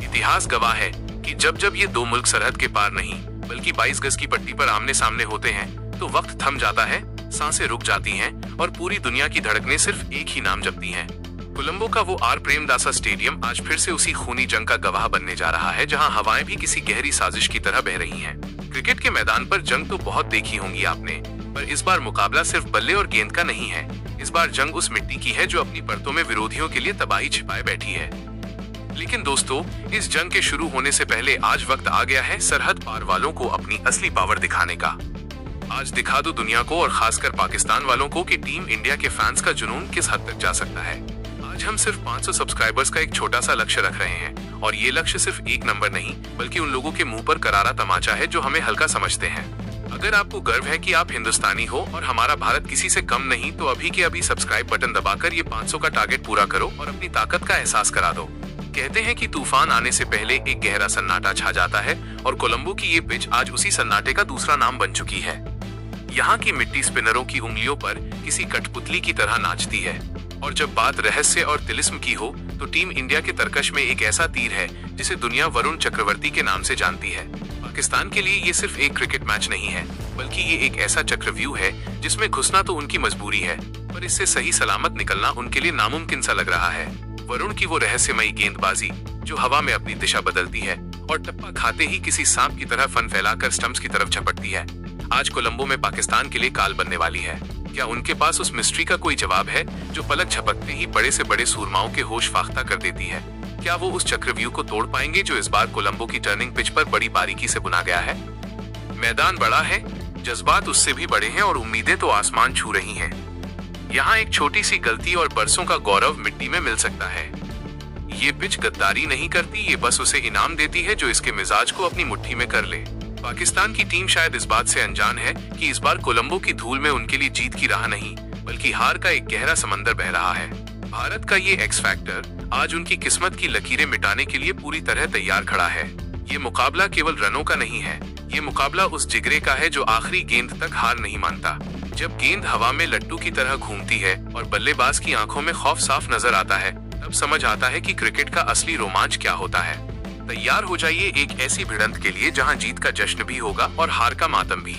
इतिहास गवाह है कि जब जब ये दो मुल्क सरहद के पार नहीं बल्कि 22 गज की पट्टी पर आमने सामने होते हैं तो वक्त थम जाता है, सांसें रुक जाती हैं और पूरी दुनिया की धड़कनें सिर्फ एक ही नाम जपती हैं। कोलंबो का वो आर प्रेमदासा स्टेडियम आज फिर से उसी खूनी जंग का गवाह बनने जा रहा है, जहां हवाएं भी किसी गहरी साजिश की तरह बह रही हैं। क्रिकेट के मैदान पर जंग तो बहुत देखी होंगी आपने, पर इस बार मुकाबला सिर्फ बल्ले और गेंद का नहीं है। इस बार जंग उस मिट्टी की है जो अपनी परतों में विरोधियों के लिए तबाही छिपाए बैठी है। लेकिन दोस्तों, इस जंग के शुरू होने से पहले आज वक्त आ गया है सरहद पार वालों को अपनी असली पावर दिखाने का। आज दिखा दो दुनिया को और खासकर पाकिस्तान वालों को कि टीम इंडिया के फैंस का जुनून किस हद तक जा सकता है। आज हम सिर्फ 500 सब्सक्राइबर्स का एक छोटा सा लक्ष्य रख रहे हैं, और ये लक्ष्य सिर्फ एक नंबर नहीं बल्कि उन लोगों के मुंह पर करारा तमाचा है जो हमें हल्का समझते हैं। अगर आपको गर्व है कि आप हिंदुस्तानी हो और हमारा भारत किसी से कम नहीं, तो अभी के अभी सब्सक्राइब बटन दबाकर ये 500 का टारगेट पूरा करो और अपनी ताकत का एहसास करा दो। कहते हैं कि तूफान आने से पहले एक गहरा सन्नाटा छा जाता है, और कोलंबो की ये पिच आज उसी सन्नाटे का दूसरा नाम बन चुकी है। यहाँ की मिट्टी स्पिनरों की उंगलियों पर किसी कठपुतली की तरह नाचती है, और जब बात रहस्य और तिलिस्म की हो तो टीम इंडिया के तरकश में एक ऐसा तीर है जिसे दुनिया वरुण चक्रवर्ती के नाम से जानती है। पाकिस्तान के लिए ये सिर्फ एक क्रिकेट मैच नहीं है, बल्कि ये एक ऐसा चक्रव्यूह है जिसमें घुसना तो उनकी मजबूरी है, पर इससे सही सलामत निकलना उनके लिए नामुमकिन सा लग रहा है। वरुण की वो रहस्यमयी गेंदबाजी जो हवा में अपनी दिशा बदलती है और टप्पा खाते ही किसी सांप की तरह फन फैलाकर स्टंप्स की तरफ झपटती है, आज कोलंबो में पाकिस्तान के लिए काल बनने वाली है। क्या उनके पास उस मिस्ट्री का कोई जवाब है जो पलक झपकते ही बड़े से बड़े सूरमाओं के होश फाख्ता कर देती है? क्या वो उस चक्रव्यूह को तोड़ पाएंगे जो इस बार कोलंबो की टर्निंग पिच पर बड़ी बारीकी से बुना गया है? मैदान बड़ा है, जज्बात उससे भी बड़े हैं और उम्मीदें तो आसमान छू रही हैं। यहाँ एक छोटी सी गलती और बरसों का गौरव मिट्टी में मिल सकता है। ये पिच गद्दारी नहीं करती, ये बस उसे इनाम देती है जो इसके मिजाज को अपनी मुट्ठी में कर ले। पाकिस्तान की टीम शायद इस बात से अनजान है कि इस बार कोलंबो की धूल में उनके लिए जीत की राह नहीं बल्कि हार का एक गहरा समंदर बह रहा है। भारत का ये एक्स फैक्टर आज उनकी किस्मत की लकीरें मिटाने के लिए पूरी तरह तैयार खड़ा है। ये मुकाबला केवल रनों का नहीं है, ये मुकाबला उस जिगरे का है जो आखिरी गेंद तक हार नहीं मानता। जब गेंद हवा में लट्टू की तरह घूमती है और बल्लेबाज की आंखों में खौफ साफ नजर आता है, तब समझ आता है कि क्रिकेट का असली रोमांच क्या होता है। तैयार हो जाइए एक ऐसी भिड़ंत के लिए जहां जीत का जश्न भी होगा और हार का मातम भी।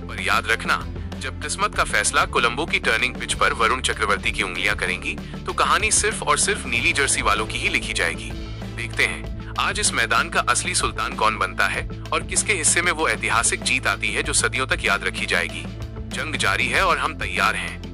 पर याद रखना, जब किस्मत का फैसला कोलंबो की टर्निंग पिच पर वरुण चक्रवर्ती की उंगलियां करेंगी, तो कहानी सिर्फ और सिर्फ नीली जर्सी वालों की ही लिखी जाएगी। देखते हैं आज इस मैदान का असली सुल्तान कौन बनता है और किसके हिस्से में वो ऐतिहासिक जीत आती है जो सदियों तक याद रखी जाएगी। जंग जारी है और हम तैयार हैं।